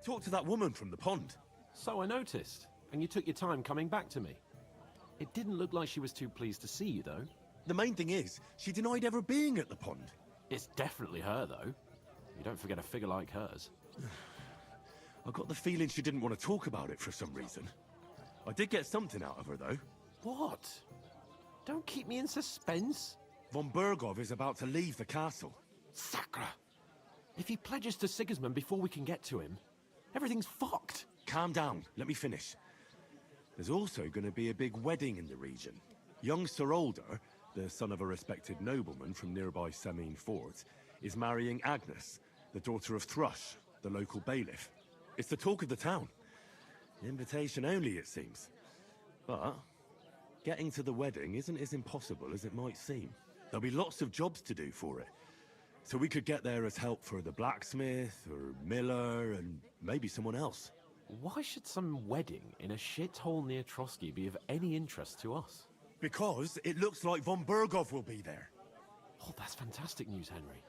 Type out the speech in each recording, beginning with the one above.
talked to that woman from the pond. So I noticed, and you took your time coming back to me. It didn't look like she was too pleased to see you, though. The main thing is, she denied ever being at the pond. It's definitely her, though. You don't forget a figure like hers. I got the feeling she didn't want to talk about it for some reason. I did get something out of her, though. What? Don't keep me in suspense. Von Bergov is about to leave the castle. Sacra! If he pledges to Sigismund before we can get to him, everything's fucked. Calm down, let me finish. There's also going to be a big wedding in the region. Young Sir Older, the son of a respected nobleman from nearby Semine Fort, is marrying Agnes, the daughter of Thrush, the local bailiff. It's the talk of the town. Invitation only, it seems. But getting to the wedding isn't as impossible as it might seem. There'll be lots of jobs to do for it. So we could get there as help for the blacksmith, or miller, and maybe someone else. Why should some wedding in a shithole near Trotsky be of any interest to us? Because it looks like Von Bergov will be there. Oh, that's fantastic news, Henry.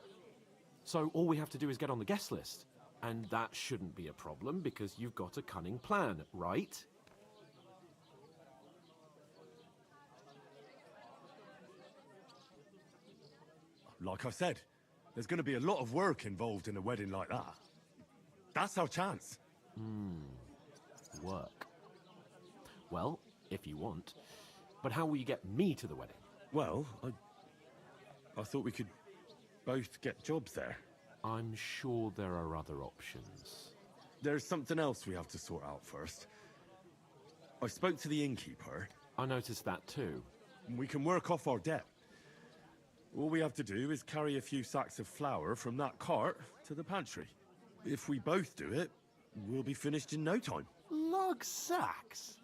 So all we have to do is get on the guest list. And that shouldn't be a problem because you've got a cunning plan, right? Like I said, there's going to be a lot of work involved in a wedding like that. That's our chance. Work. Well, if you want. But how will you get me to the wedding? Well, I thought we could both get jobs there. I'm sure there are other options. There's something else we have to sort out first. I spoke to the innkeeper. I noticed that too. We can work off our debt. All we have to do is carry a few sacks of flour from that cart to the pantry. If we both do it, we'll be finished in no time. Lug sacks?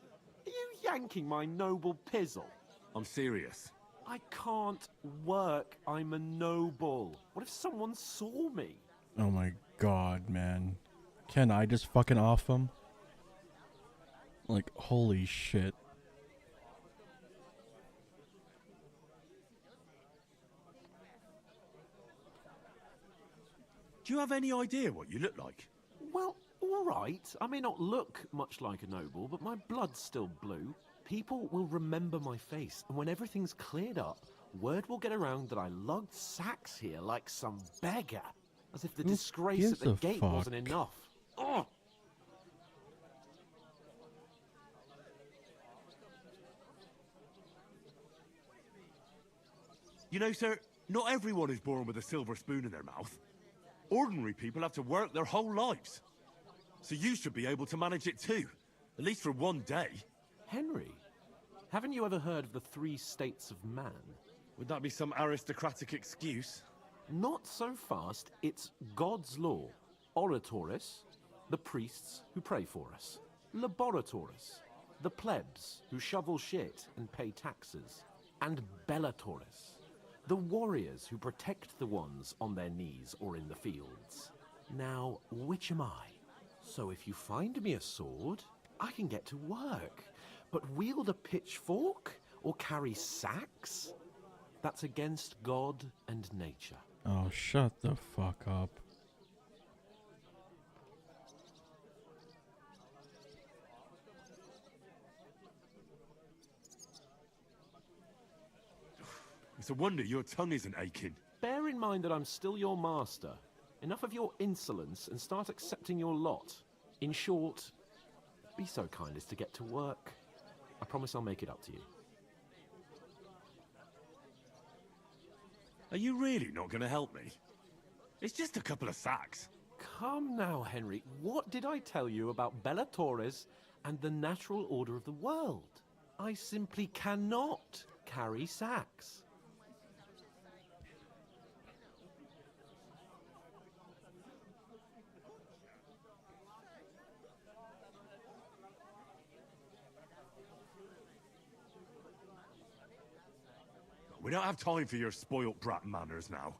Are you yanking my noble pizzle? I'm serious. I can't work. I'm a noble. What if someone saw me? Oh my god, man. Can I just fucking off him? Like, holy shit. Do you have any idea what you look like? Well, all right. I may not look much like a noble, but my blood's still blue. People will remember my face, and when everything's cleared up, word will get around that I lugged sacks here like some beggar. As if the Who disgrace at gives the a gate fuck? wasn't enough. Ugh! You know, sir, not everyone is born with a silver spoon in their mouth. Ordinary people have to work their whole lives. So you should be able to manage it too. At least for one day. Henry, haven't you ever heard of the 3 states of man? Would that be some aristocratic excuse? Not so fast. It's God's law. Oratoris, the priests who pray for us. Laboratoris, the plebs who shovel shit and pay taxes. And Bellatoris, the warriors who protect the ones on their knees or in the fields. Now, which am I? So if you find me a sword, I can get to work. But wield a pitchfork or carry sacks? That's against God and nature. Oh, shut the fuck up. It's a wonder your tongue isn't aching. Bear in mind that I'm still your master. Enough of your insolence and start accepting your lot. In short, be so kind as to get to work. I promise I'll make it up to you. Are you really not going to help me? It's just a couple of sacks. Come now, Henry. What did I tell you about Bellatoris and the natural order of the world? I simply cannot carry sacks. We don't have time for your spoilt brat manners now.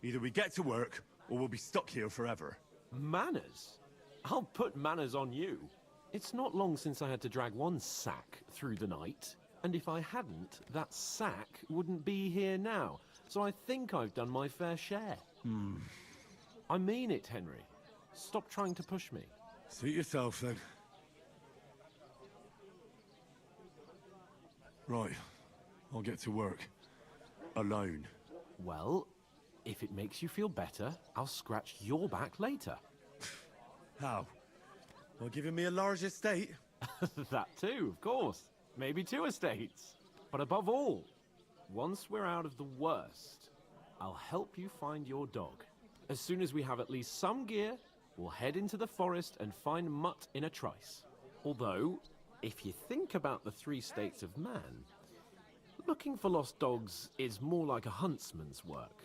Either we get to work, or we'll be stuck here forever. Manners? I'll put manners on you. It's not long since I had to drag one sack through the night, and if I hadn't, that sack wouldn't be here now. So I think I've done my fair share. I mean it, Henry. Stop trying to push me. Suit yourself, then. Right. I'll get to work. Alone. Well, if it makes you feel better, I'll scratch your back later. How? By giving me a large estate? That too, of course. Maybe 2 estates. But above all, once we're out of the worst, I'll help you find your dog. As soon as we have at least some gear, we'll head into the forest and find Mutt in a trice. Although, if you think about the 3 states of man, looking for lost dogs is more like a huntsman's work.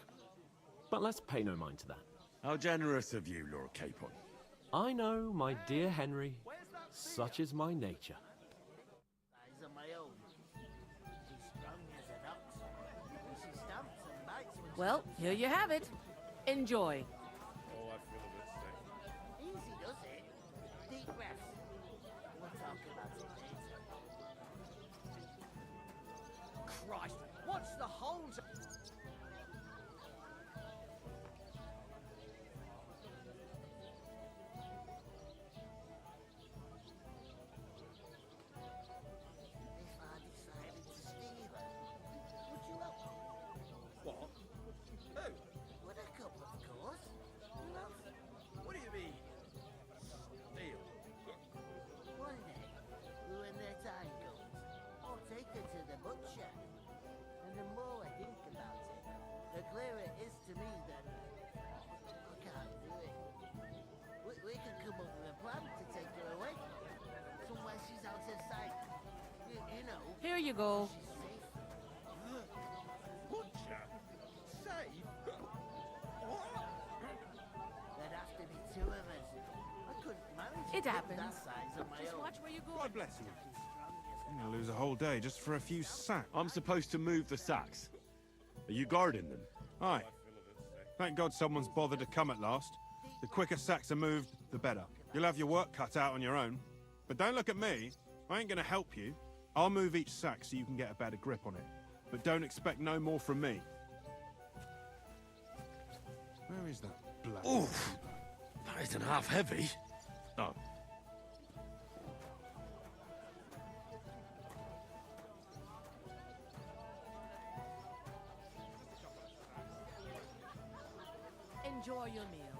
But let's pay no mind to that. How generous of you, Lord Capon. I know, my dear Henry, such is my nature. Eyes on my own. She's strong as an ox. And she stamps and bites when Well, here you have it. Enjoy. easy does it. Deep breaths. We'll talk about it later. Christ, what's the holes? If I decided to steal her, would you help? What? Who? Would a couple, of course. Who else? What do you mean? Steal? One day, when their time comes, I'll take her to the butcher. And the more I think about it, the clearer it is to me that I can't do it. We could come up with a plan to take her away. Somewhere she's out of sight. You know, Here you go. she's safe. Butcher? Save? What? There'd have to be 2 of us. I couldn't manage It to keep happens. that size on my Just own. watch where you go. God bless you. I'm gonna lose a whole day just for a few sacks. I'm supposed to move the sacks. Are you guarding them? Aye. Thank God someone's bothered to come at last. The quicker sacks are moved, the better. You'll have your work cut out on your own. But don't look at me. I ain't gonna help you. I'll move each sack so you can get a better grip on it. But don't expect no more from me. Where is that blood? Oof! That isn't half heavy. Oh. Enjoy your meal.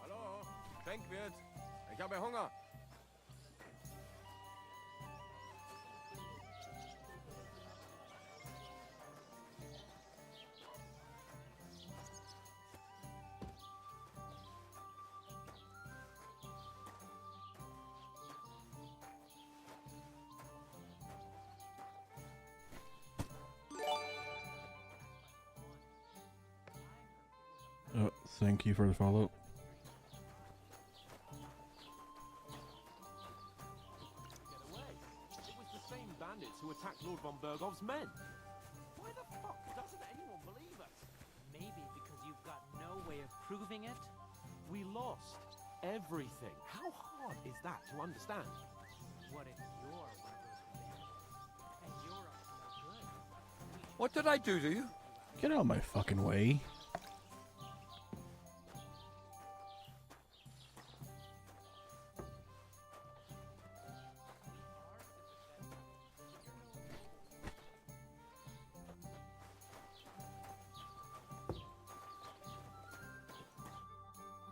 Hallo, Denkwirt. Ich habe Hunger. Thank you for the follow. Get away. It was the same bandits who attacked Lord von Bergov's men. Why the fuck doesn't anyone believe us? Maybe because you've got no way of proving it? We lost everything. How hard is that to understand? What if you're one of those bandits? And you're up to no good? What did I do to you? Get out of my fucking way.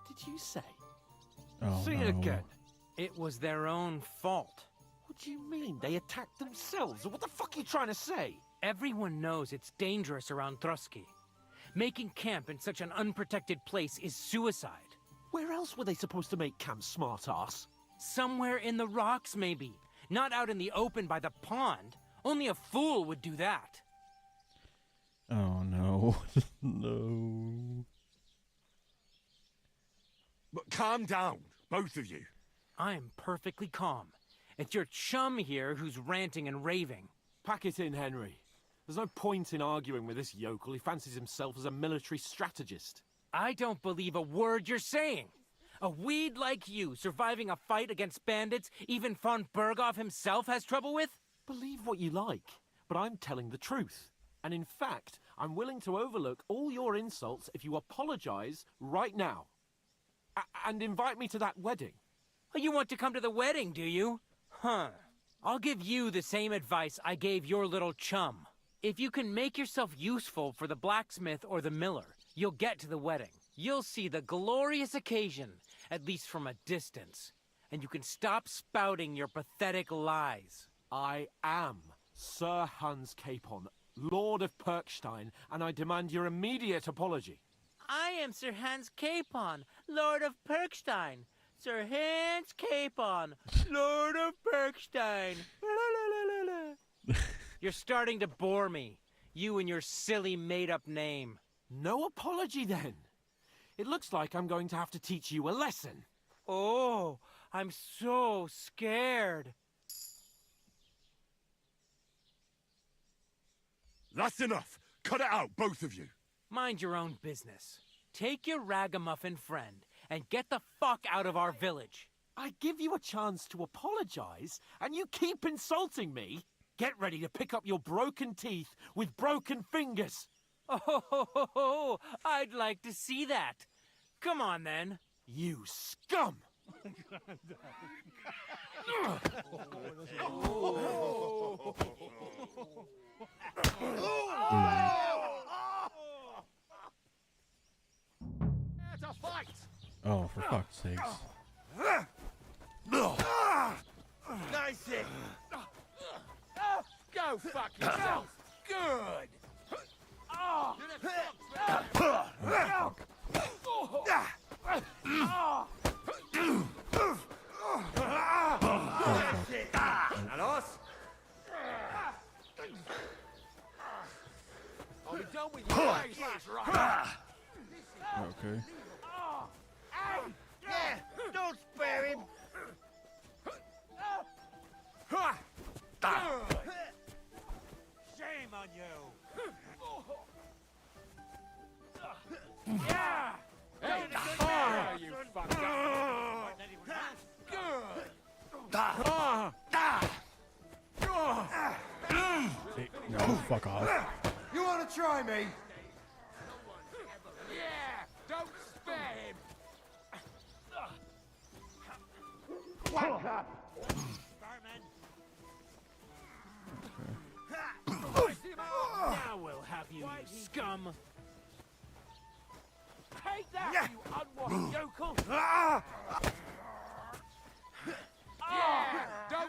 What did you say? Oh, Say no. it again. It was their own fault. What do you mean? They attacked themselves? What the fuck are you trying to say? Everyone knows it's dangerous around Trotsky. Making camp in such an unprotected place is suicide. Where else were they supposed to make camp, smartass? Somewhere in the rocks, maybe. Not out in the open by the pond. Only a fool would do that. Oh no. No. But calm down, both of you. I'm perfectly calm. It's your chum here who's ranting and raving. Pack it in, Henry. There's no point in arguing with this yokel. He fancies himself as a military strategist. I don't believe a word you're saying. A weed like you surviving a fight against bandits even von Berghoff himself has trouble with? Believe what you like, but I'm telling the truth. And in fact, I'm willing to overlook all your insults if you apologize right now. And invite me to that wedding. Oh, you want to come to the wedding, do you? Huh. I'll give you the same advice I gave your little chum. If you can make yourself useful for the blacksmith or the miller, you'll get to the wedding. You'll see the glorious occasion, at least from a distance. And you can stop spouting your pathetic lies. I am Sir Hans Capon, Lord of Perkstein, and I demand your immediate apology. I am Sir Hans Capon, Lord of Perkstein. Sir Hans Capon, Lord of Perkstein. You're starting to bore me. You and your silly made-up name. No apology, then. It looks like I'm going to have to teach you a lesson. Oh, I'm so scared. That's enough. Cut it out, both of you. Mind your own business. Take your ragamuffin friend and get the fuck out of our village. I give you a chance to apologize, and you keep insulting me. Get ready to pick up your broken teeth with broken fingers. Oh, I'd like to see that. Come on, then. You scum! It's a fight! Oh, for fuck's sakes. Nice hit! Go fuck yourself! Good! And us? I'll be done with you. Right. Okay. Yeah, don't spare him. Shame on you! Yeah! Hey, you fucker! Hey, no, fuck off. You wanna try me? Yeah! Don't spare him! Wanker! Now we'll have you, you scum. Take that, you unwashed yokel!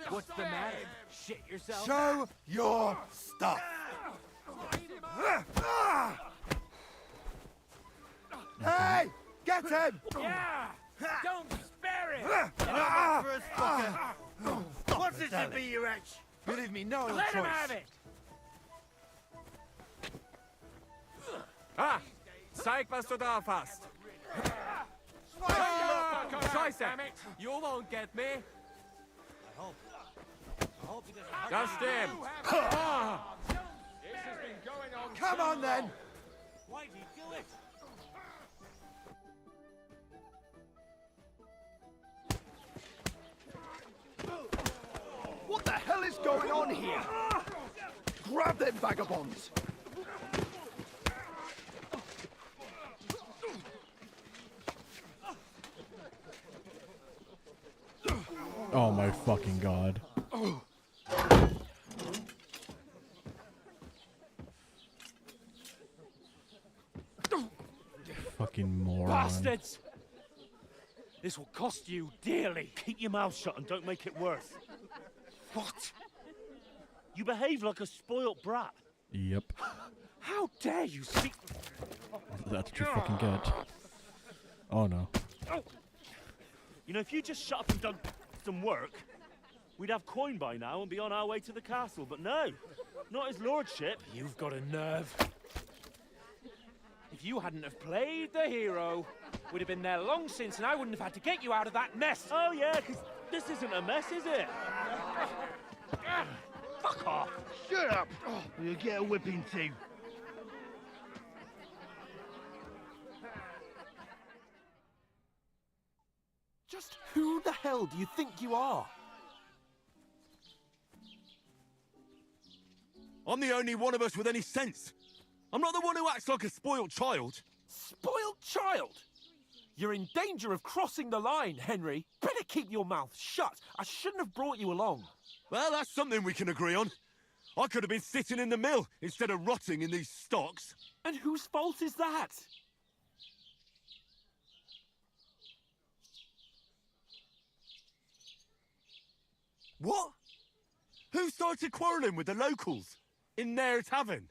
What's the matter? Shit yourself? Show your stuff! Hey! Get him! Yeah! Don't spare him! For us, fucker. What's it to be, you wretch? Believe me, no other Let choice. him have it! Ah! Zeig, was du drauf hast. Scheiße! You won't get me. Das stimmt. Come on then! Why did he do it? What the hell is going on here? Grab them vagabonds! Oh my fucking god. Fucking moron. Bastards! This will cost you dearly. Keep your mouth shut and don't make it worse. What? You behave like a spoilt brat. Yep. How dare you speak? That's what you fucking get. Oh no. You know, if you just shut up and done some work, we'd have coin by now and be on our way to the castle. But no, not his lordship. You've got a nerve. If if you hadn't have played the hero. We'd have been there long since, and I wouldn't have had to get you out of that mess. Oh, yeah, because this isn't a mess, is it? Fuck off! Shut up! You'll get a whipping too. Just who the hell do you think you are? I'm the only one of us with any sense. I'm not the one who acts like a spoiled child. Spoiled child? You're in danger of crossing the line, Henry. Better keep your mouth shut. I shouldn't have brought you along. Well, that's something we can agree on. I could have been sitting in the mill instead of rotting in these stocks. And whose fault is that? What? Who started quarrelling with the locals in their tavern?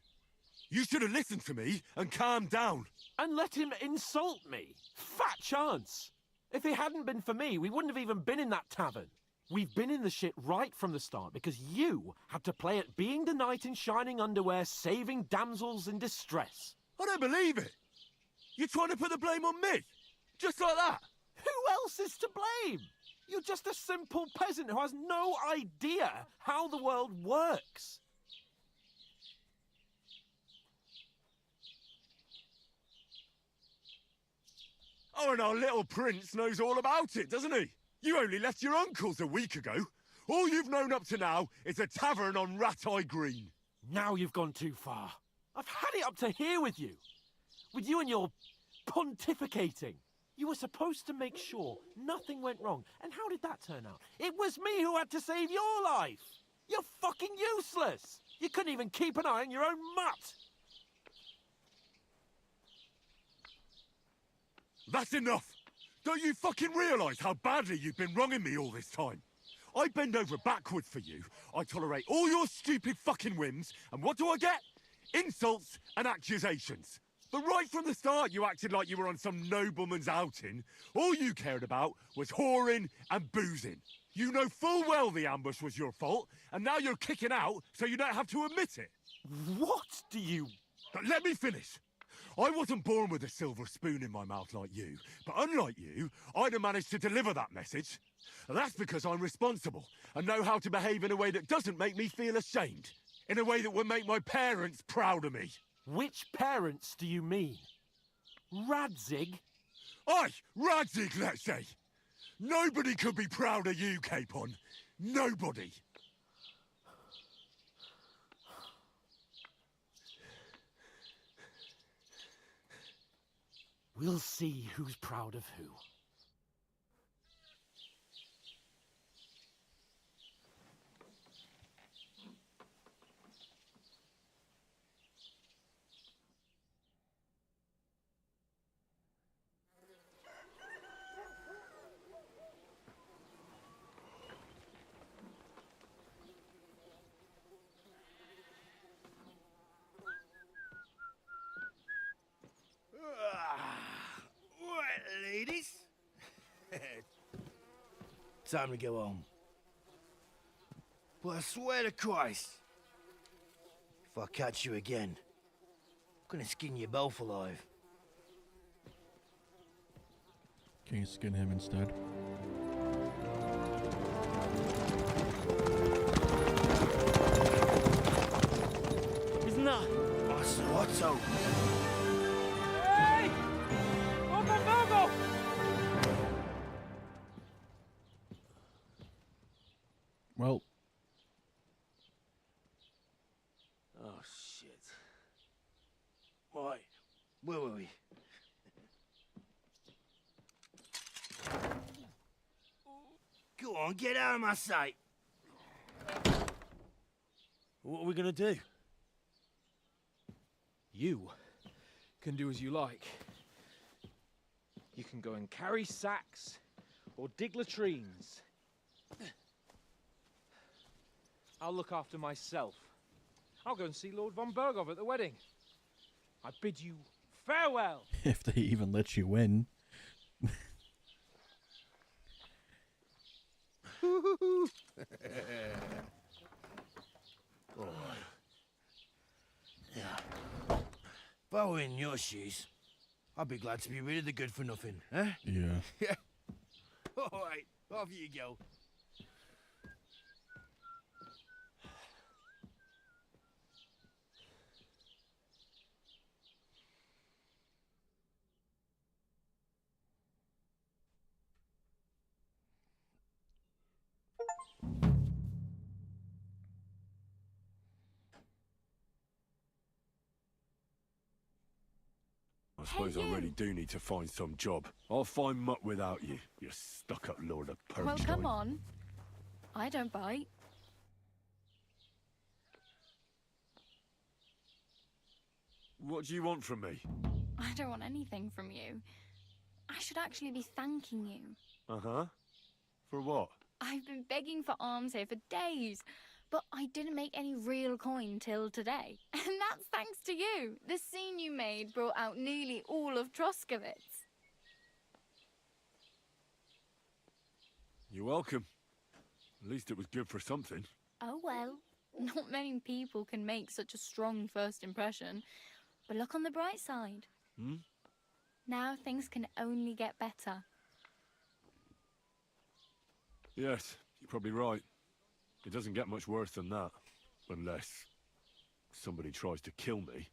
You should have listened to me and calmed down. And let him insult me. Fat chance. If it hadn't been for me, we wouldn't have even been in that tavern. We've been in the shit right from the start because you had to play at being the knight in shining underwear, saving damsels in distress. I don't believe it. You're trying to put the blame on me? Just like that? Who else is to blame? You're just a simple peasant who has no idea how the world works. Oh, and our little prince knows all about it, doesn't he? You only left your uncle's a week ago. All you've known up to now is a tavern on Rat-Eye Green. Now you've gone too far. I've had it up to here with you. With you and your pontificating. You were supposed to make sure nothing went wrong. And how did that turn out? It was me who had to save your life. You're fucking useless. You couldn't even keep an eye on your own mutt. That's enough. Don't you fucking realise how badly you've been wronging me all this time? I bend over backwards for you. I tolerate all your stupid fucking whims. And what do I get? Insults and accusations. But right from the start, you acted like you were on some nobleman's outing. All you cared about was whoring and boozing. You know full well the ambush was your fault, and now you're kicking out so you don't have to admit it. What do you... But let me finish. I wasn't born with a silver spoon in my mouth like you, but unlike you, I'd have managed to deliver that message. And that's because I'm responsible and know how to behave in a way that doesn't make me feel ashamed. In a way that would make my parents proud of me. Which parents do you mean? Radzig? Aye, Radzig, let's say. Nobody could be proud of you, Capon. Nobody. We'll see who's proud of who. Ladies? Time to go home. But I swear to Christ, if I catch you again, I'm gonna skin you both alive. Can you skin him instead? Isn't that? Otto. Hey! Open Virgo! Well, Oh, shit. Right, where were we? Go on, get out of my sight. What are we gonna do? You can do as you like. You can go and carry sacks or dig latrines. I'll look after myself. I'll go and see Lord von Bergov at the wedding. I bid you farewell. if they even let you in. If I were in your shoes, I'd be glad to be rid of the good for nothing, eh? Yeah. Yeah. All right, off you go. I suppose I really do need to find some job. I'll find mutt without you, you stuck-up lord of Perchnoy. Well, come on. I don't bite. What do you want from me? I don't want anything from you. I should actually be thanking you. Uh-huh. For what? I've been begging for alms here for days, but I didn't make any real coin till today. And that's thanks to you. The scene you made brought out nearly all of Troskowitz. You're welcome. At least it was good for something. Oh well, not many people can make such a strong first impression. But look on the bright side. Hmm? Now things can only get better. Yes, you're probably right. It doesn't get much worse than that. Unless somebody tries to kill me.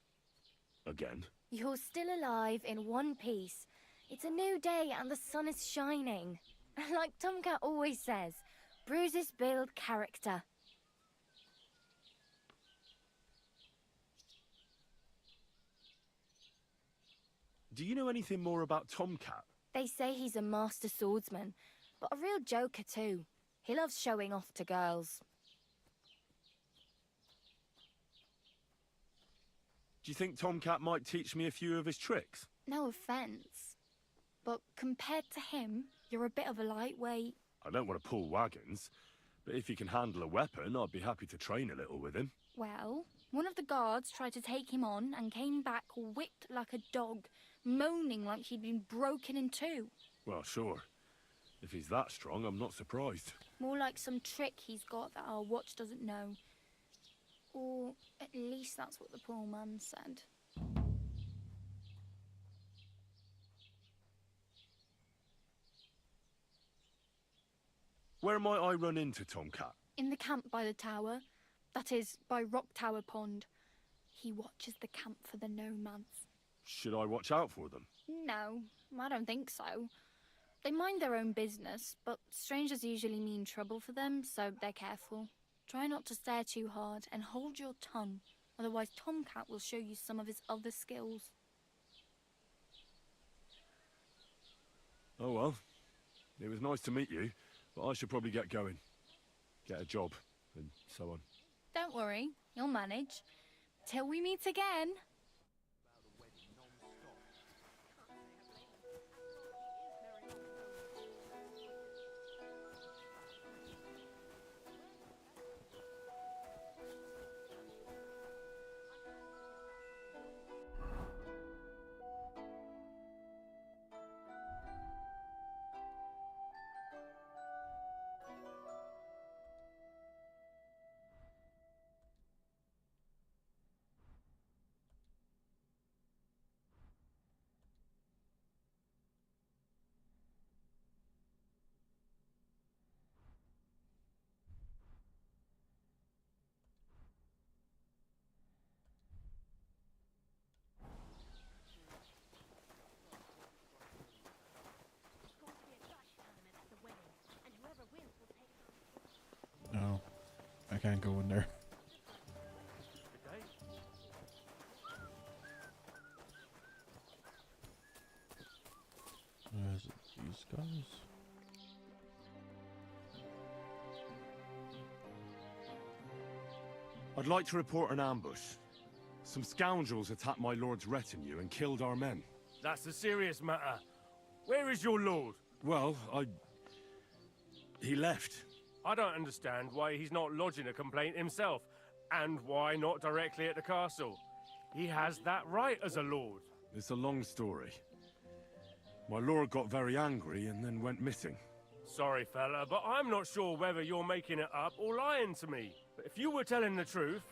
Again. You're still alive in one piece. It's a new day and the sun is shining. Like Tomcat always says, bruises build character. Do you know anything more about Tomcat? They say he's a master swordsman, but a real joker too. He loves showing off to girls. Do you think Tomcat might teach me a few of his tricks? No offence, but compared to him, you're a bit of a lightweight. I don't want to pull wagons, but if he can handle a weapon, I'd be happy to train a little with him. Well, one of the guards tried to take him on and came back whipped like a dog, moaning like he'd been broken in two. Well, sure. If he's that strong, I'm not surprised. More like some trick he's got that our watch doesn't know. Or at least that's what the poor man said. Where might I run into Tomcat? In the camp by the tower. That is, by Rock Tower Pond. He watches the camp for the nomads. Should I watch out for them? No, I don't think so. They mind their own business, but strangers usually mean trouble for them, so they're careful. Try not to stare too hard and hold your tongue, otherwise Tomcat will show you some of his other skills. Oh well. It was nice to meet you, but I should probably get going. Get a job, and so on. Don't worry, you'll manage. Till we meet again. No, I can't go in there. Is it these guys? I'd like to report an ambush. Some scoundrels attacked my lord's retinue and killed our men. That's a serious matter. Where is your lord? Well, he left. I don't understand why he's not lodging a complaint himself, and why not directly at the castle. He has that right as a lord. It's a long story. My lord got very angry and then went missing. Sorry, fella, but I'm not sure whether you're making it up or lying to me. But if you were telling the truth,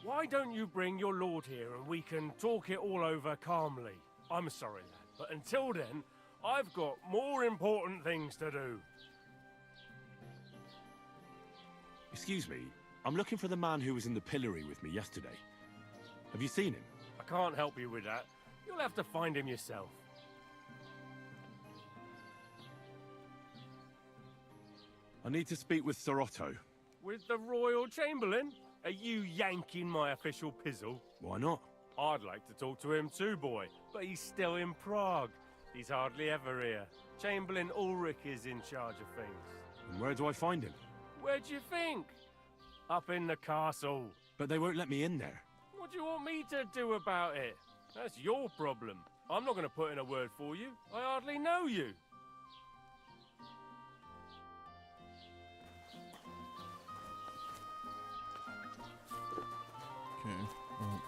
why don't you bring your lord here and we can talk it all over calmly? I'm sorry, lad. But until then, I've got more important things to do. Excuse me, I'm looking for the man who was in the pillory with me yesterday. Have you seen him? I can't help you with that. You'll have to find him yourself. I need to speak with Sir Otto. With the Royal Chamberlain? Are you yanking my official pizzle? Why not? I'd like to talk to him too, boy, but he's still in Prague. He's hardly ever here. Chamberlain Ulrich is in charge of things. And where do I find him? Where do you think? Up in the castle. But they won't let me in there. What do you want me to do about it? That's your problem. I'm not going to put in a word for you. I hardly know you. Okay. Well.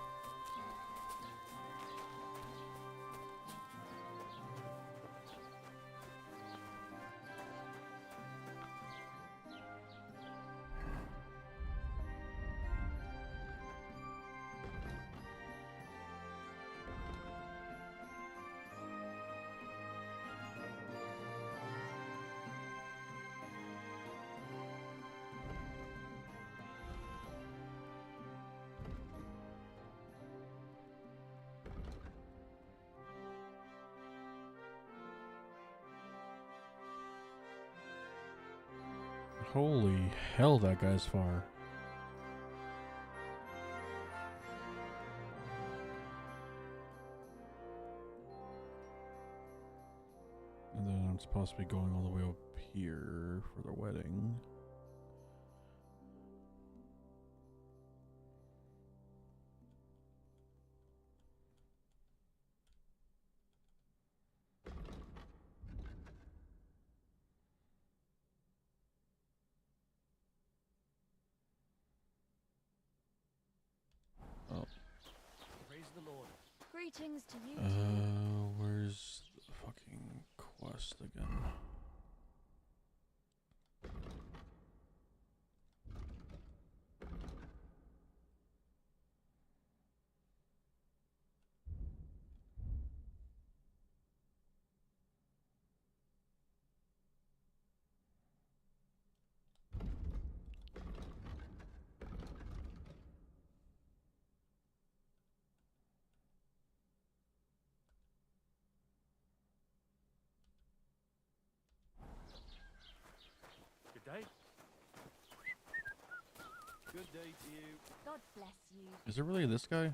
Holy hell, that guy's far. And then I'm supposed to be going all the way up here for the wedding. Praise the Lord. Greetings to you. Where's the fucking quest again? Good day. Good day to you. God bless you. Is it really this guy?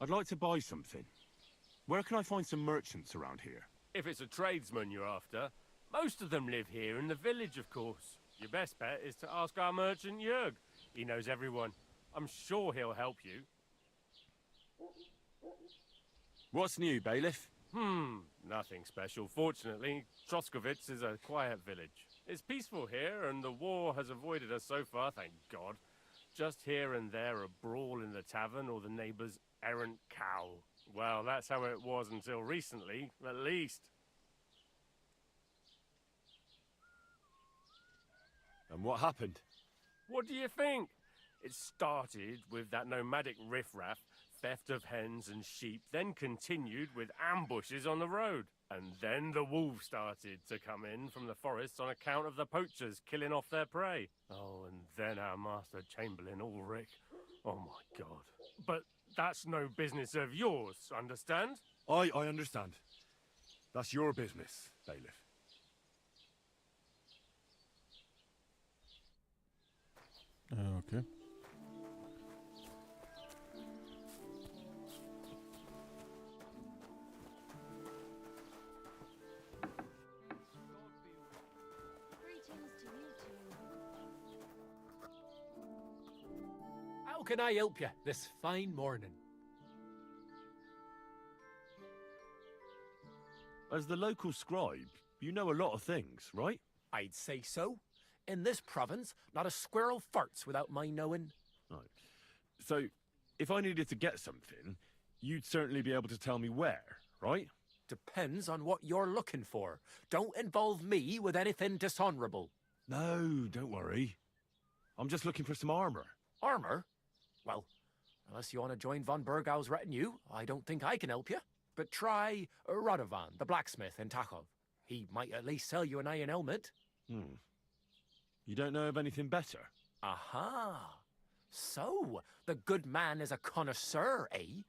I'd like to buy something. Where can I find some merchants around here? If it's a tradesman you're after, most of them live here in the village, of course. Your best bet is to ask our merchant Jörg. He knows everyone. I'm sure he'll help you. What's new, bailiff? Nothing special. Fortunately, Troskovitz is a quiet village. It's peaceful here, and the war has avoided us so far, thank God. Just here and there a brawl in the tavern or the neighbour's errant cow. Well, that's how it was until recently, at least. And what happened? What do you think? It started with that nomadic riffraff, theft of hens and sheep, then continued with ambushes on the road. And then the wolves started to come in from the forests on account of the poachers killing off their prey. Oh, and then our master Chamberlain Ulrich. Oh my God. But that's no business of yours, understand? I understand. That's your business, bailiff. Okay. Greetings to you too. How can I help you this fine morning? As the local scribe, you know a lot of things, right? I'd say so. In this province, not a squirrel farts without my knowing. Right. So, if I needed to get something, you'd certainly be able to tell me where, right? Depends on what you're looking for. Don't involve me with anything dishonorable. No, don't worry. I'm just looking for some armor. Armor? Well, Unless you want to join von Burgau's retinue, I don't think I can help you. But try Radovan, the blacksmith in Tachov. He might at least sell you an iron helmet. You don't know of anything better? Aha! So, the good man is a connoisseur, eh?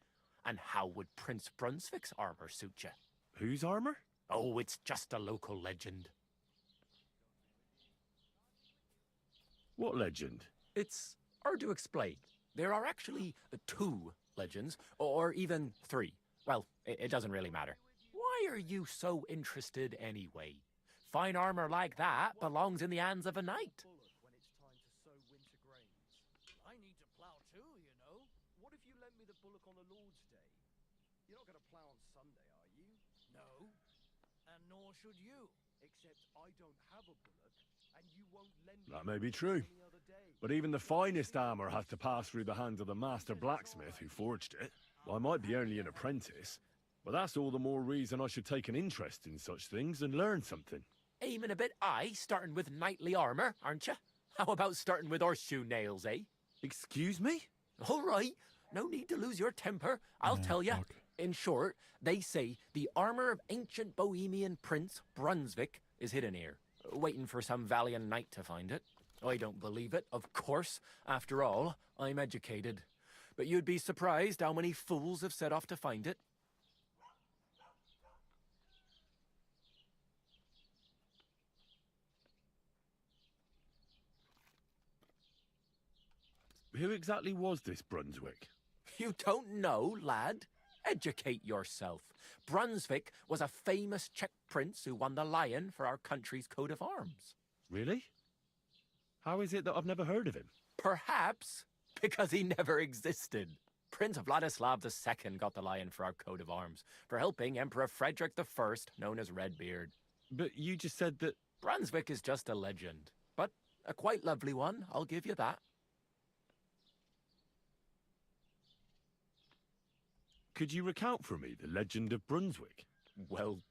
And how would Prince Brunswick's armor suit you? Whose armor? Oh, it's just a local legend. What legend? It's hard to explain. There are actually 2 legends, or even 3. Well, it doesn't really matter. Why are you so interested anyway? Fine armor like that belongs in the hands of a knight. I need to plow too, you know. What if you lent me the bullock on the Lord's Day? You're not going to plow on Sunday, are you? No. And nor should you. Except I don't have a bullock, and you won't lend me. That may be true. But even the finest armor has to pass through the hands of the master blacksmith who forged it. I might be only an apprentice, but that's all the more reason I should take an interest in such things and learn something. Aiming a bit high, starting with knightly armor, aren't you? How about starting with horseshoe nails, eh? Excuse me? All right, no need to lose your temper. I'll tell you. In short, they say the armor of ancient Bohemian Prince Brunswick is hidden here, waiting for some valiant knight to find it. I don't believe it, of course. After all, I'm educated. But you'd be surprised how many fools have set off to find it. Who exactly was this Brunswick? You don't know, lad? Educate yourself. Brunswick was a famous Czech prince who won the lion for our country's coat of arms. Really? How is it that I've never heard of him? Perhaps because he never existed. Prince Vladislav II got the lion for our coat of arms for helping Emperor Frederick I, known as Redbeard. But you just said that... Brunswick is just a legend, but a quite lovely one, I'll give you that. Could you recount for me the legend of Brunswick? Well,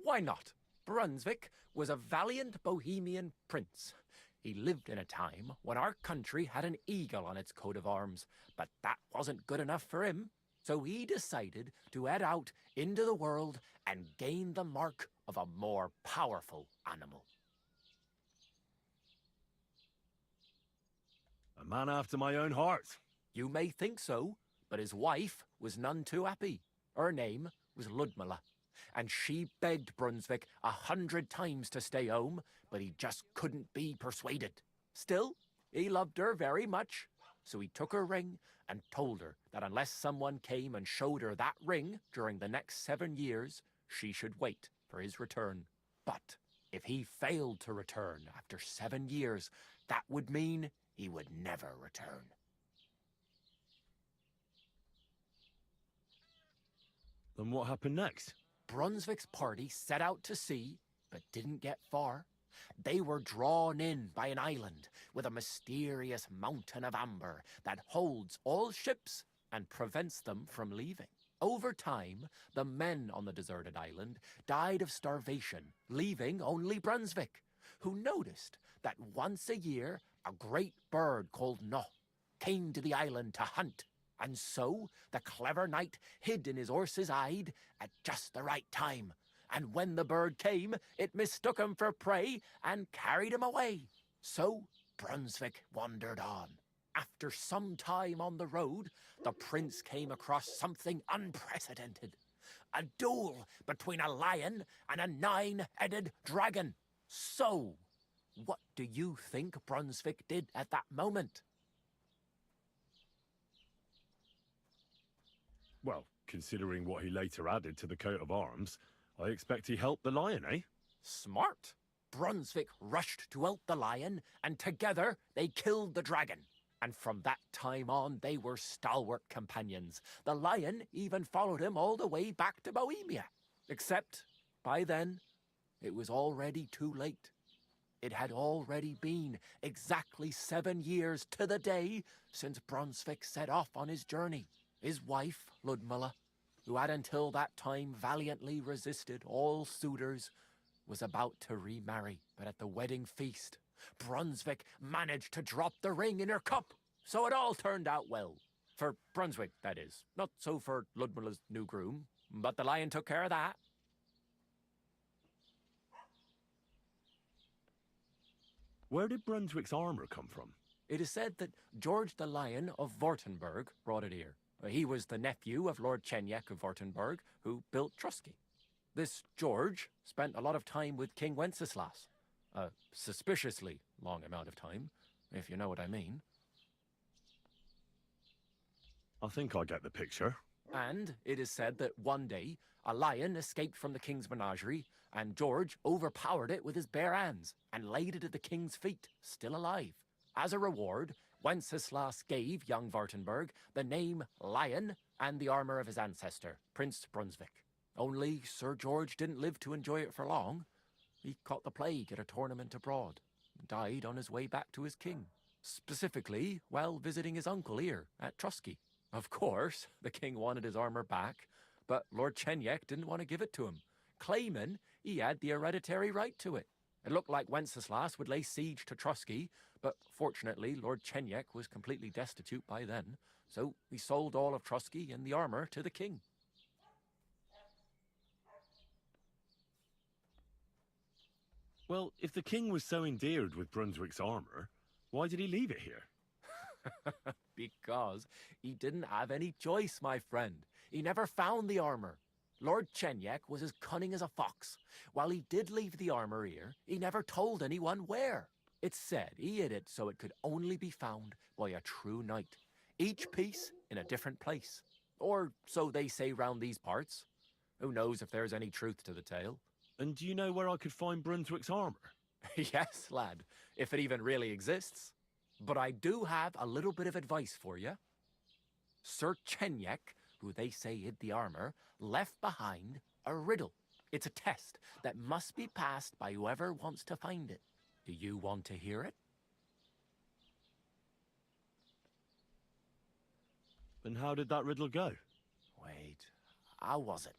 why not? Brunswick was a valiant Bohemian prince. He lived in a time when our country had an eagle on its coat of arms, but that wasn't good enough for him. So he decided to head out into the world and gain the mark of a more powerful animal. A man after my own heart. You may think so, but his wife was none too happy. Her name was Ludmilla, and she begged Brunswick 100 times to stay home, but he just couldn't be persuaded. Still, he loved her very much, so he took her ring and told her that unless someone came and showed her that ring during the next 7 years, she should wait for his return. But if he failed to return after 7 years, that would mean he would never return. Then what happened next? Brunswick's party set out to sea, but didn't get far. They were drawn in by an island with a mysterious mountain of amber that holds all ships and prevents them from leaving. Over time, the men on the deserted island died of starvation, leaving only Brunswick, who noticed that once a year a great bird called No came to the island to hunt. And so the clever knight hid in his horse's hide at just the right time. And when the bird came, it mistook him for prey and carried him away. So Brunswick wandered on. After some time on the road, the prince came across something unprecedented. A duel between a lion and a 9-headed dragon. So, what do you think Brunswick did at that moment? Well, considering what he later added to the coat of arms, I expect he helped the lion, eh? Smart. Brunswick rushed to help the lion, and together they killed the dragon. And from that time on, they were stalwart companions. The lion even followed him all the way back to Bohemia. Except, by then, it was already too late. It had already been exactly 7 years to the day since Brunswick set off on his journey. His wife, Ludmilla, who had until that time valiantly resisted all suitors, was about to remarry. But at the wedding feast, Brunswick managed to drop the ring in her cup, so it all turned out well. For Brunswick, that is. Not so for Ludmilla's new groom, but the lion took care of that. Where did Brunswick's armor come from? It is said that George the Lion of Württemberg brought it here. He was the nephew of Lord Chenyek of Württemberg, who built Trusky. This George spent a lot of time with King Wenceslas. A suspiciously long amount of time, if you know what I mean. I think I get the picture. And it is said that one day, a lion escaped from the king's menagerie, and George overpowered it with his bare hands and laid it at the king's feet, still alive. As a reward, Wenceslas gave young Württemberg the name Lion and the armor of his ancestor, Prince Brunswick. Only Sir George didn't live to enjoy it for long. He caught the plague at a tournament abroad and died on his way back to his king. Specifically, while visiting his uncle here at Trusky. Of course, the king wanted his armor back, but Lord Chenyek didn't want to give it to him, claiming he had the hereditary right to it. It looked like Wenceslas would lay siege to Trusky, but fortunately Lord Chenyek was completely destitute by then, so he sold all of Trusky and the armor to the king. Well, if the king was so endeared with Brunswick's armor, why did he leave it here? Because he didn't have any choice, my friend. He never found the armor. Lord Chenyek was as cunning as a fox. While he did leave the armor here, he never told anyone where. It's said he hid it so it could only be found by a true knight, each piece in a different place. Or so they say round these parts. Who knows if there's any truth to the tale? And do you know where I could find Brunswick's armor? Yes, lad, if it even really exists. But I do have a little bit of advice for you. Sir Chenyek, who they say hid the armor, left behind a riddle. It's a test that must be passed by whoever wants to find it. Do you want to hear it? And how did that riddle go? Wait, how was it?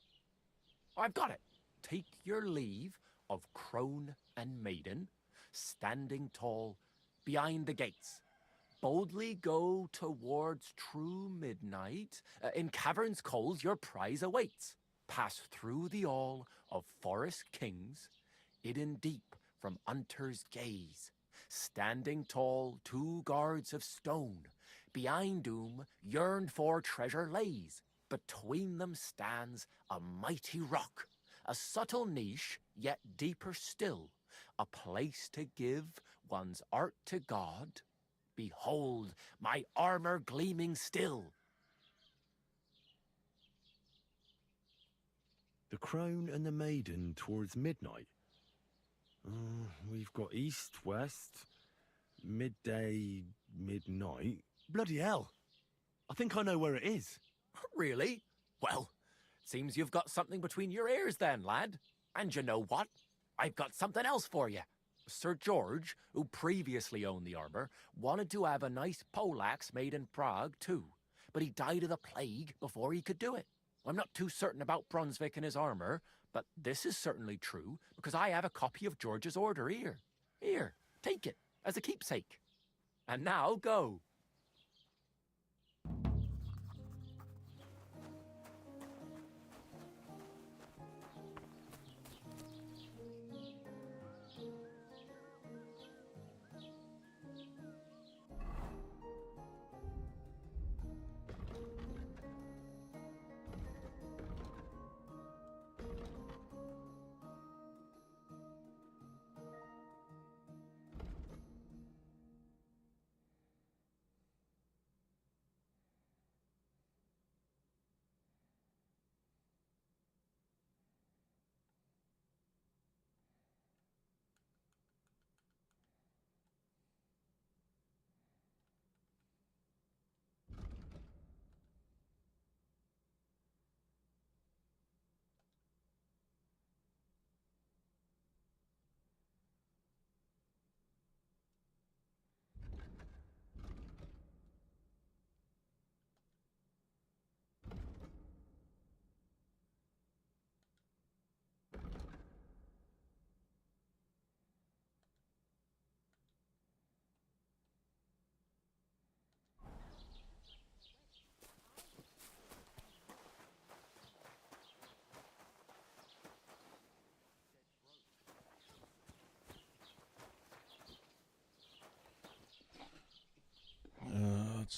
I've got it. Take your leave of crone and maiden, standing tall behind the gates. Boldly go towards true midnight. In caverns cold your prize awaits. Pass through the all of forest kings, hidden deep from hunter's gaze. Standing tall, 2 guards of stone, behind whom yearned for treasure lays. Between them stands a mighty rock, a subtle niche, yet deeper still, a place to give one's art to God. Behold, my armor gleaming still. The crone and the maiden towards midnight. We've got east, west, midday, midnight. Bloody hell! I think I know where it is. Really? Well, seems you've got something between your ears then, lad. And you know what? I've got something else for you. Sir George, who previously owned the armor, wanted to have a nice poleaxe made in Prague too, but he died of the plague before he could do it. I'm not too certain about Brunswick and his armor, but this is certainly true because I have a copy of George's order here. Here, take it as a keepsake. And now go.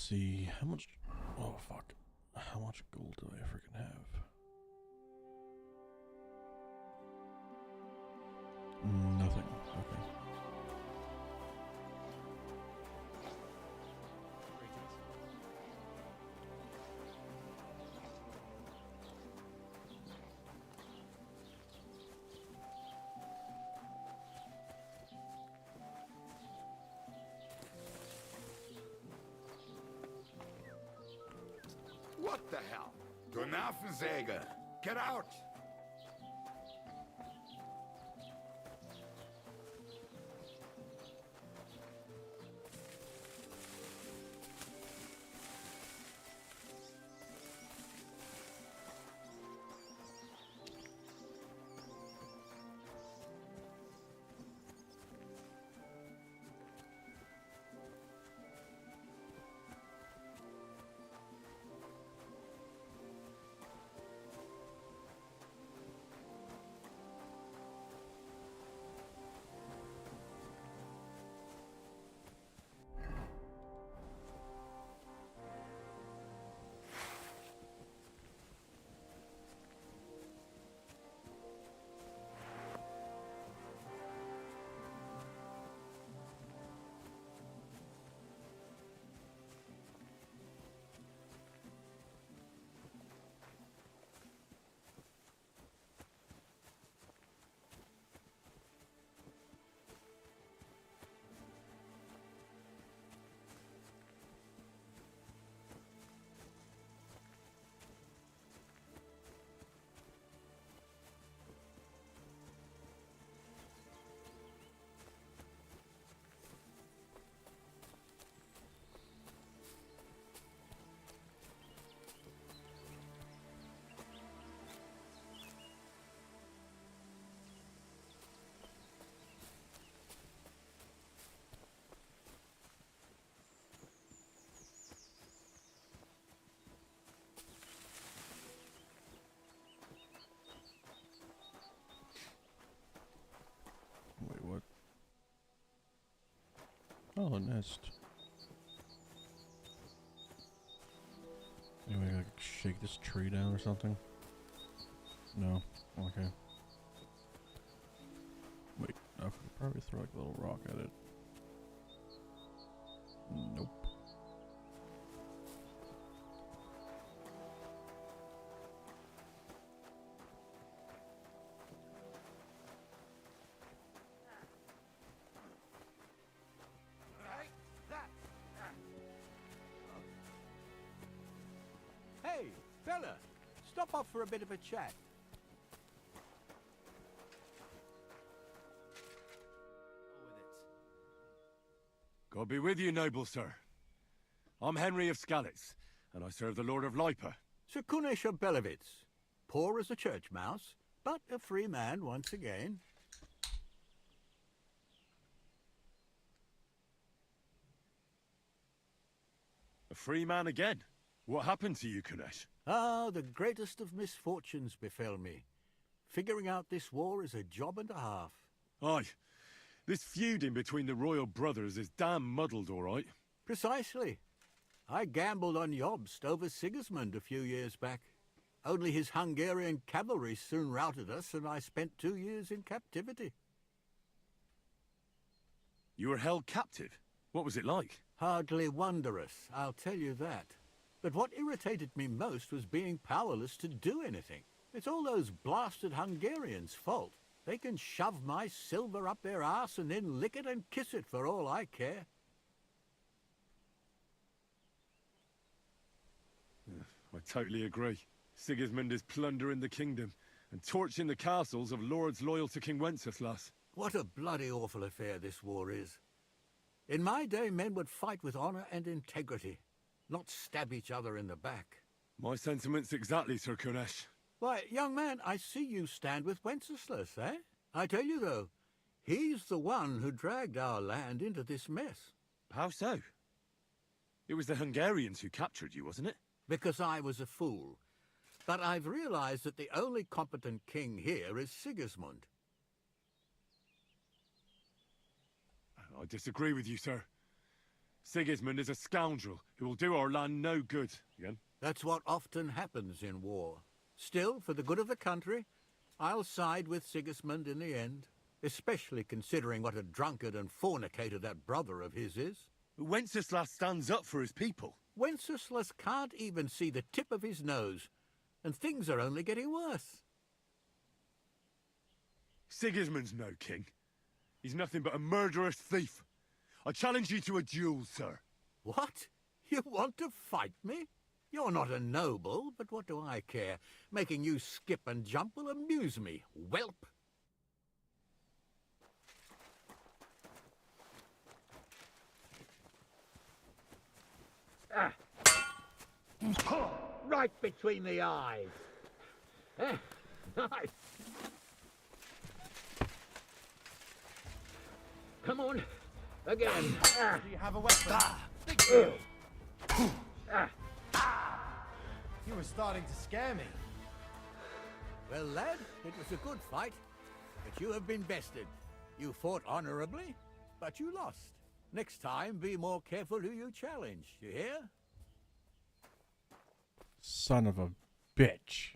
see. How much... Oh, fuck. How much gold do I freaking have? Nothing. Okay. What the hell? Donafensäger! Get out! Wait, what? Oh, a nest. Anyway, I gotta shake this tree down or something? No? Okay. Wait, I could probably throw like a little rock at it. Nope. Hey, fella, stop off for a bit of a chat. God be with you, noble sir. I'm Henry of Skalitz, and I serve the Lord of Lipa. Sir Kunesh of Belevitz, poor as a church mouse, but a free man once again. A free man again? What happened to you, Kunesh? Ah, the greatest of misfortunes befell me. Figuring out this war is a job and a half. Aye. This feuding between the royal brothers is damn muddled, all right. Precisely. I gambled on Jobst over Sigismund a few years back. Only his Hungarian cavalry soon routed us, and I spent 2 years in captivity. You were held captive? What was it like? Hardly wondrous, I'll tell you that. But what irritated me most was being powerless to do anything. It's all those blasted Hungarians' fault. They can shove my silver up their arse and then lick it and kiss it for all I care. I totally agree. Sigismund is plundering the kingdom and torching the castles of lords loyal to King Wenceslas. What a bloody awful affair this war is. In my day, men would fight with honor and integrity, not stab each other in the back. My sentiments exactly, Sir Kunesh. Why, young man, I see you stand with Wenceslas, eh? I tell you, though, he's the one who dragged our land into this mess. How so? It was the Hungarians who captured you, wasn't it? Because I was a fool. But I've realized that the only competent king here is Sigismund. I disagree with you, sir. Sigismund is a scoundrel who will do our land no good. Again? That's what often happens in war. Still, for the good of the country, I'll side with Sigismund in the end, especially considering what a drunkard and fornicator that brother of his is. Wenceslas stands up for his people. Wenceslas can't even see the tip of his nose, and things are only getting worse. Sigismund's no king. He's nothing but a murderous thief. I challenge you to a duel, sir. What? You want to fight me? You're not a noble, but what do I care? Making you skip and jump will amuse me, whelp. Right between the eyes. Nice. Come on, again. Do you have a weapon? You were starting to scare me. Well, lad, it was a good fight, but you have been bested. You fought honorably, but you lost. Next time, be more careful who you challenge, you hear? Son of a bitch.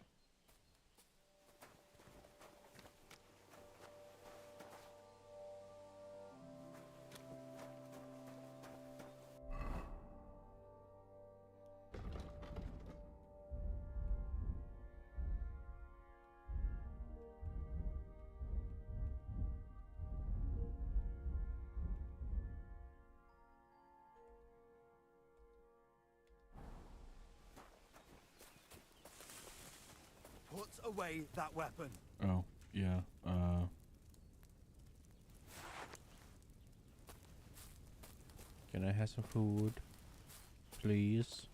Put away that weapon. Oh, yeah, Can I have some food? Please?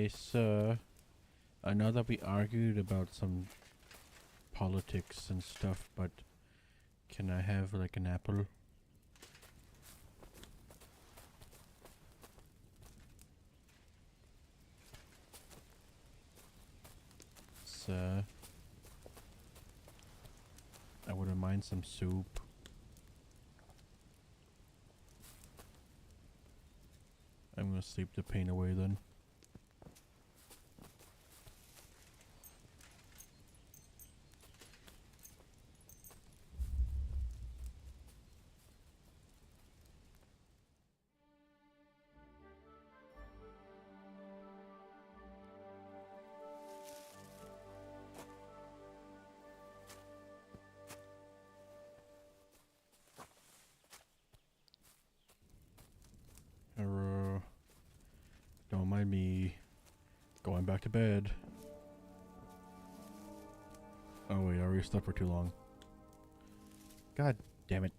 Sir. I know that we argued about some politics and stuff, but can I have, like, an apple? Sir. I wouldn't mind some soup. I'm gonna sleep the pain away then. Don't mind me going back to bed. Oh wait, I already slept for too long. God damn it.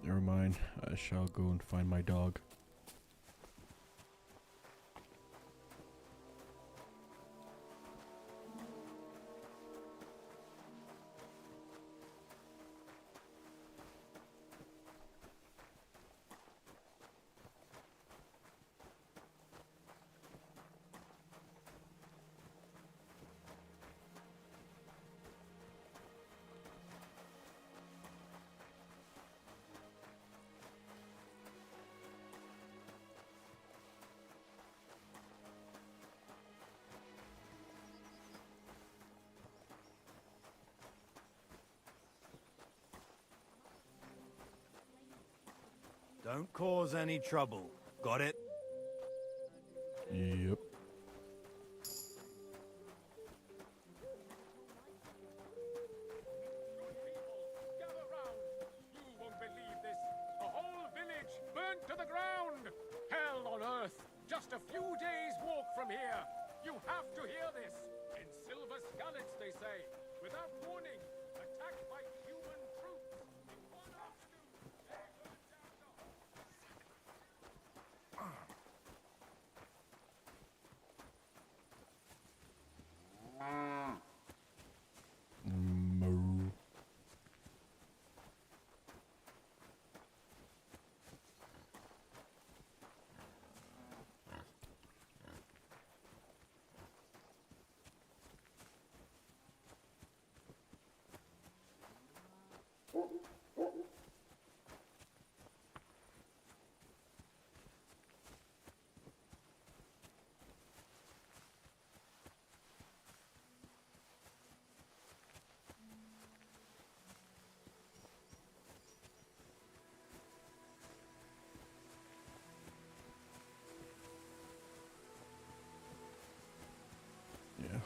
Never mind, I shall go and find my dog. Don't cause any trouble. Got it? Yep. Gather round. You won't believe this. The whole village burnt to the ground. Hell on earth. Just a few days' walk from here. You have to hear this. In Silver Skallets, they say. Without warning. Attacked by human troops. In one afternoon, they burned down the whole... Moo.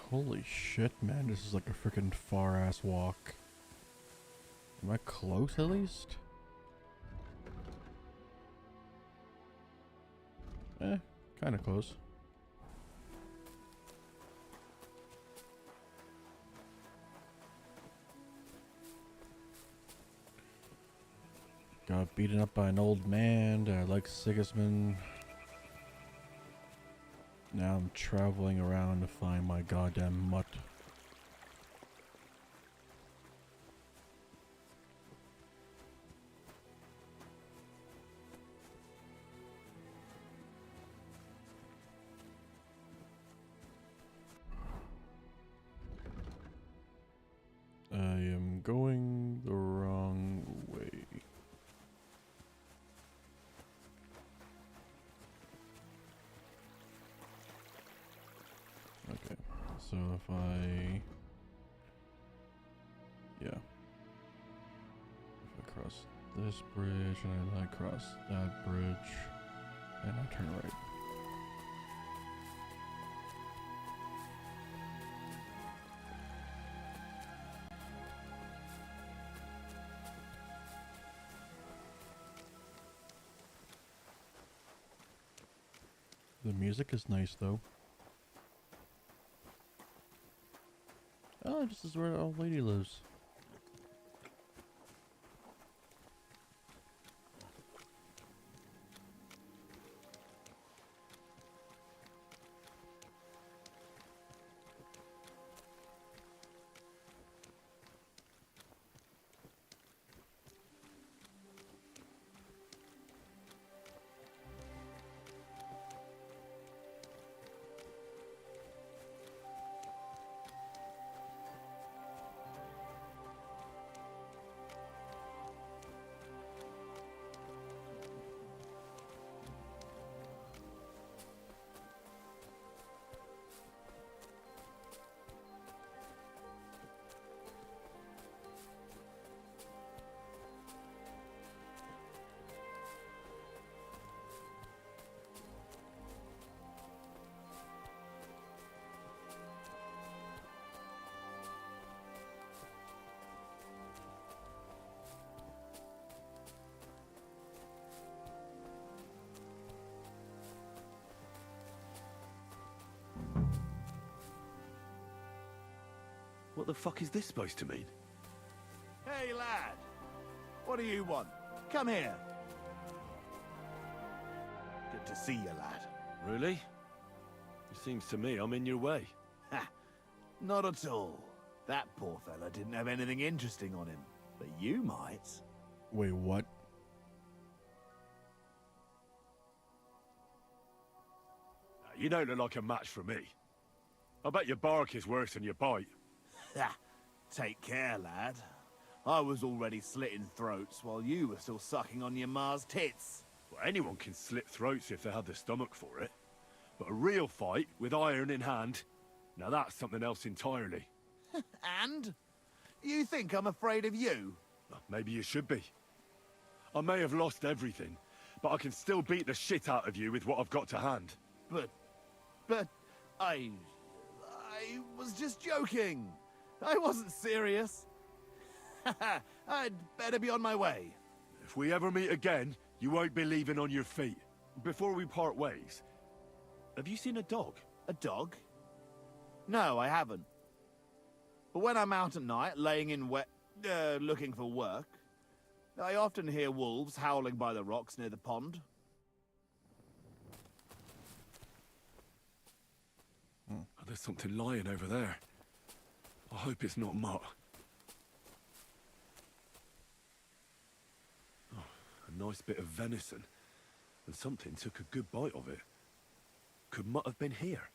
Holy shit, man. This is like a freaking far ass walk. Am I close at least? Kinda close. Got beaten up by an old man that likes Sigismund. Now I'm traveling around to find my goddamn mutt. I am going the wrong way. Okay, so if I... Yeah. If I cross this bridge and then I cross that bridge and I turn right. The music is nice though. Oh, this is where the old lady lives. What the fuck is this supposed to mean? Hey, lad. What do you want? Come here. Good to see you, lad. Really? It seems to me I'm in your way. Ha! Not at all. That poor fella didn't have anything interesting on him. But you might. Wait, what? You don't look like a match for me. I bet your bark is worse than your bite. Ha! Take care, lad. I was already slitting throats while you were still sucking on your ma's tits. Well, anyone can slit throats if they have the stomach for it. But a real fight, with iron in hand, now that's something else entirely. And? You think I'm afraid of you? Well, maybe you should be. I may have lost everything, but I can still beat the shit out of you with what I've got to hand. But I was just joking. I wasn't serious. I'd better be on my way. If we ever meet again, you won't be leaving on your feet. Before we part ways, have you seen a dog? A dog? No, I haven't. But when I'm out at night, laying in looking for work, I often hear wolves howling by the rocks near the pond. Oh, there's something lying over there. I hope it's not Mutt. Oh, a nice bit of venison. And something took a good bite of it. Could Mutt have been here?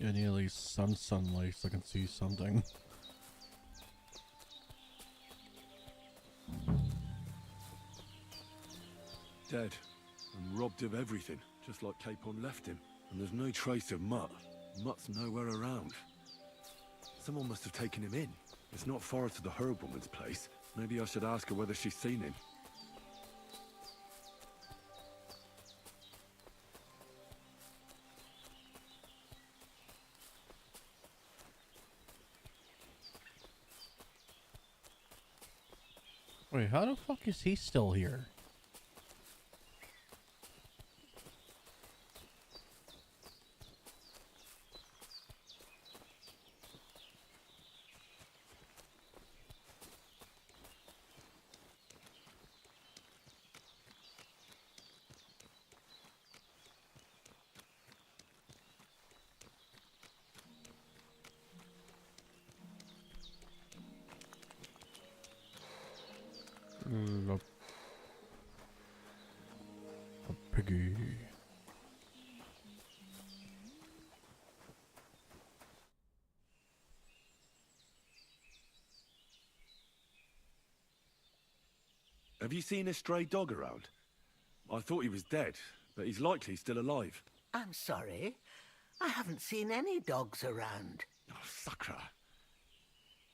I need at least some sunlight so I can see something. Dead and robbed of everything, just like Capon left him. And there's no trace of Mutt. Mutt's nowhere around. Someone must have taken him in. It's not far to the herb woman's place. Maybe I should ask her whether she's seen him. Wait, how the fuck is he still here? A piggy. Have you seen a stray dog around? I thought he was dead, but he's likely still alive. I'm sorry. I haven't seen any dogs around. Oh, Sakra.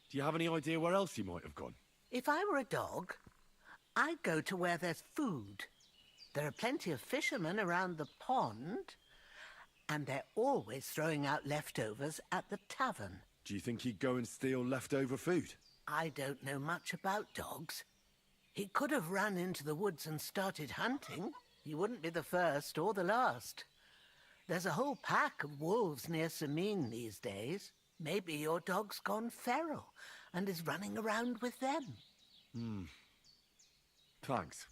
Do you have any idea where else he might have gone? If I were a dog, I'd go to where there's food. There are plenty of fishermen around the pond, and they're always throwing out leftovers at the tavern. Do you think he'd go and steal leftover food? I don't know much about dogs. He could have run into the woods and started hunting. He wouldn't be the first or the last. There's a whole pack of wolves near Sameen these days. Maybe your dog's gone feral and is running around with them. Thanks.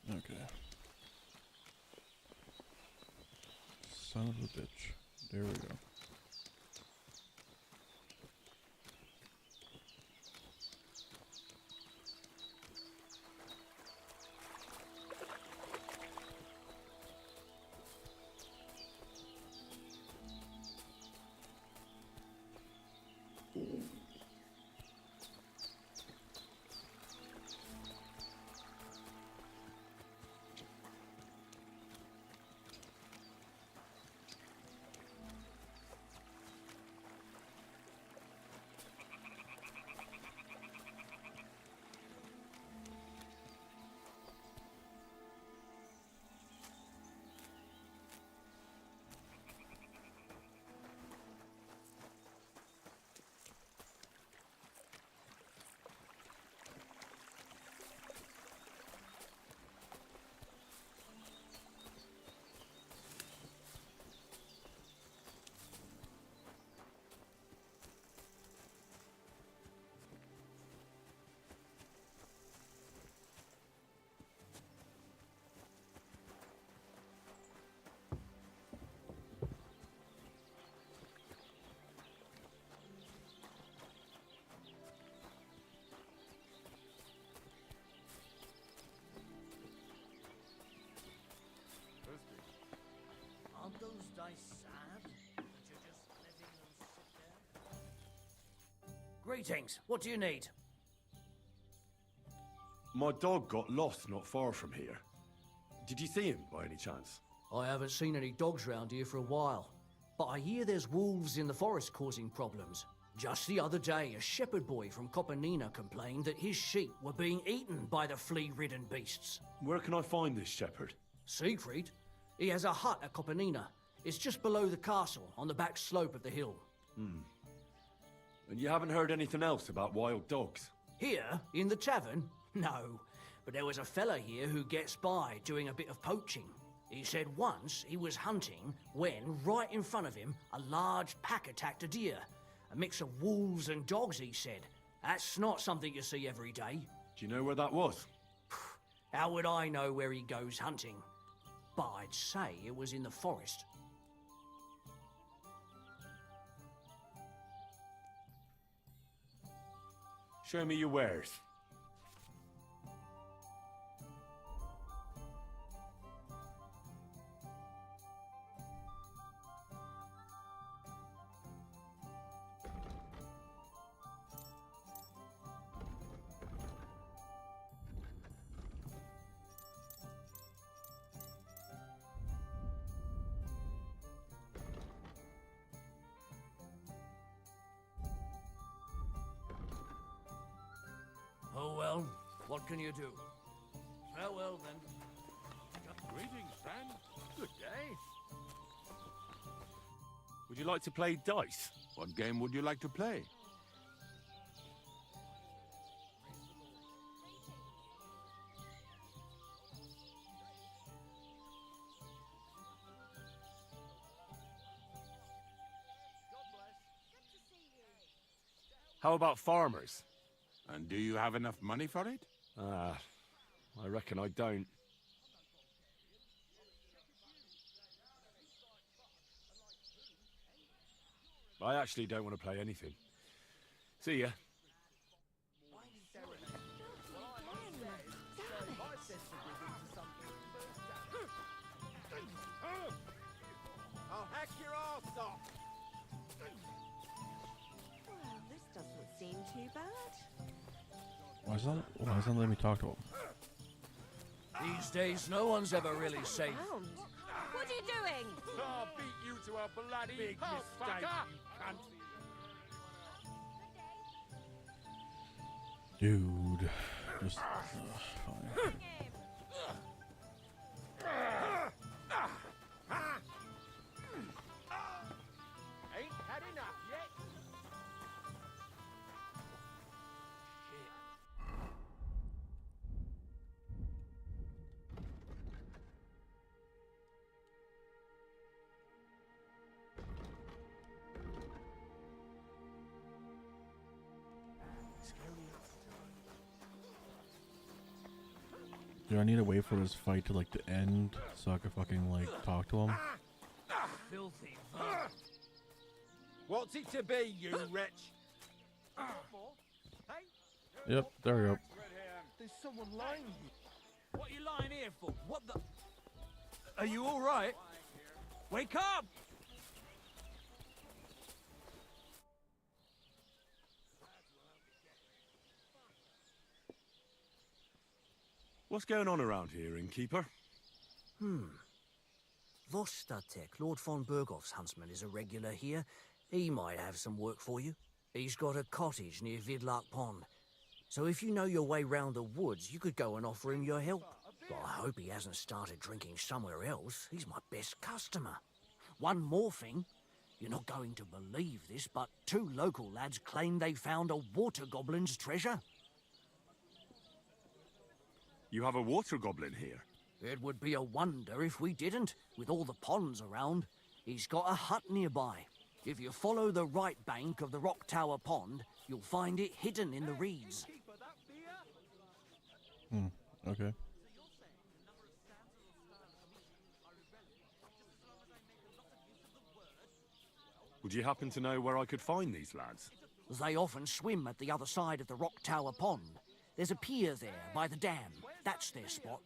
Okay. Son of a bitch. There we go. Aren't those dice sad? That you're just letting them sit there? Greetings. What do you need? My dog got lost not far from here. Did you see him by any chance? I haven't seen any dogs round here for a while, but I hear there's wolves in the forest causing problems. Just the other day, a shepherd boy from Kopanina complained that his sheep were being eaten by the flea-ridden beasts. Where can I find this shepherd? Siegfried? He has a hut at Kopanina. It's just below the castle, on the back slope of the hill. And you haven't heard anything else about wild dogs? Here, in the tavern? No. But there was a fella here who gets by doing a bit of poaching. He said once he was hunting when, right in front of him, a large pack attacked a deer. A mix of wolves and dogs, he said. That's not something you see every day. Do you know where that was? How would I know where he goes hunting? But I'd say it was in the forest. Show me your wares. Oh well, what can you do? Farewell then. Greetings, friend. Good day. Would you like to play dice? What game would you like to play? How about farmers? And do you have enough money for it? I reckon I don't. I actually don't want to play anything. See ya. I'll hack your ass off! Well, this doesn't seem too bad. Why doesn't it let me talk to him? These days, no one's ever really safe. Found. What are you doing? I'll beat you to a bloody big mistake, you cunt. Dude, just fine. Ain't had enough yet. Do I need to wait for this fight to to end so I can fucking talk to him? Filthy. What's it to be, you wretch? Yep, there we go. There's someone lying here. What are you lying here for? What the? Are you all right? Wake up! What's going on around here, innkeeper? Vostatek, Lord von Berghoff's huntsman, is a regular here. He might have some work for you. He's got a cottage near Vidlark Pond. So if you know your way round the woods, you could go and offer him your help. But I hope he hasn't started drinking somewhere else. He's my best customer. One more thing. You're not going to believe this, but 2 local lads claim they found a water goblin's treasure. You have a water goblin here? It would be a wonder if we didn't, with all the ponds around. He's got a hut nearby. If you follow the right bank of the Rock Tower Pond, you'll find it hidden in the reeds. Okay. Would you happen to know where I could find these lads? They often swim at the other side of the Rock Tower Pond. There's a pier there by the dam. That's their spot.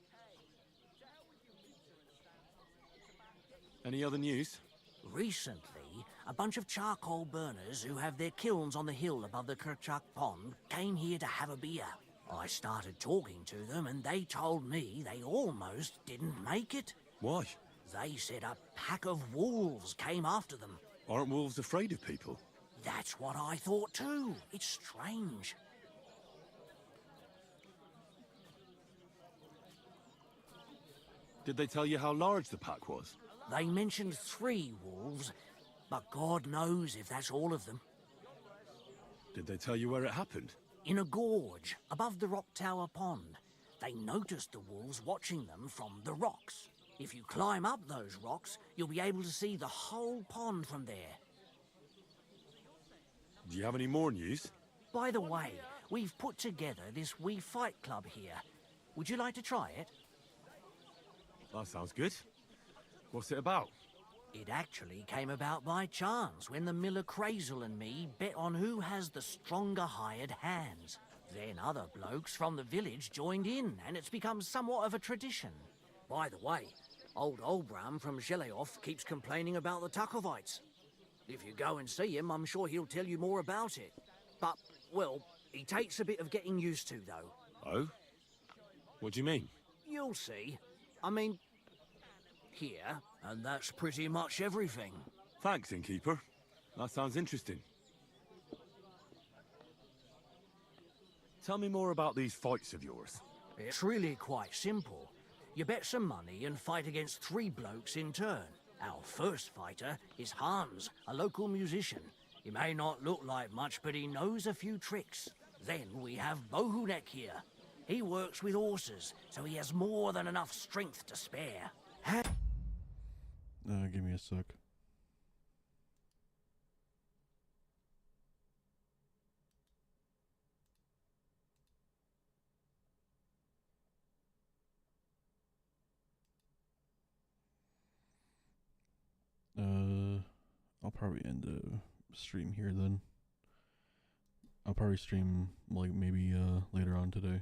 Any other news? Recently, a bunch of charcoal burners who have their kilns on the hill above the Kerchak Pond came here to have a beer. I started talking to them and they told me they almost didn't make it. Why? They said a pack of wolves came after them. Aren't wolves afraid of people? That's what I thought too. It's strange. Did they tell you how large the pack was? They mentioned 3 wolves. But God knows if that's all of them. Did they tell you where it happened? In a gorge, above the Rock Tower Pond. They noticed the wolves watching them from the rocks. If you climb up those rocks, you'll be able to see the whole pond from there. Do you have any more news? By the way, we've put together this wee fight club here. Would you like to try it? That sounds good. What's it about? It actually came about by chance when the miller Crazel and me bet on who has the stronger hired hands. Then other blokes from the village joined in, and it's become somewhat of a tradition. By the way, old Olbram from Sheleoth keeps complaining about the Tuckovites. If you go and see him, I'm sure he'll tell you more about it. But, well, he takes a bit of getting used to, though. Oh? What do you mean? You'll see. I mean, here, and that's pretty much everything. Thanks, innkeeper. That sounds interesting. Tell me more about these fights of yours. It's really quite simple. You bet some money and fight against 3 blokes in turn. Our first fighter is Hans, a local musician. He may not look like much, but he knows a few tricks. Then we have Bohunek here. He works with horses, so he has more than enough strength to spare. Give me a sec. I'll probably end the stream here then. I'll probably stream like maybe later on today.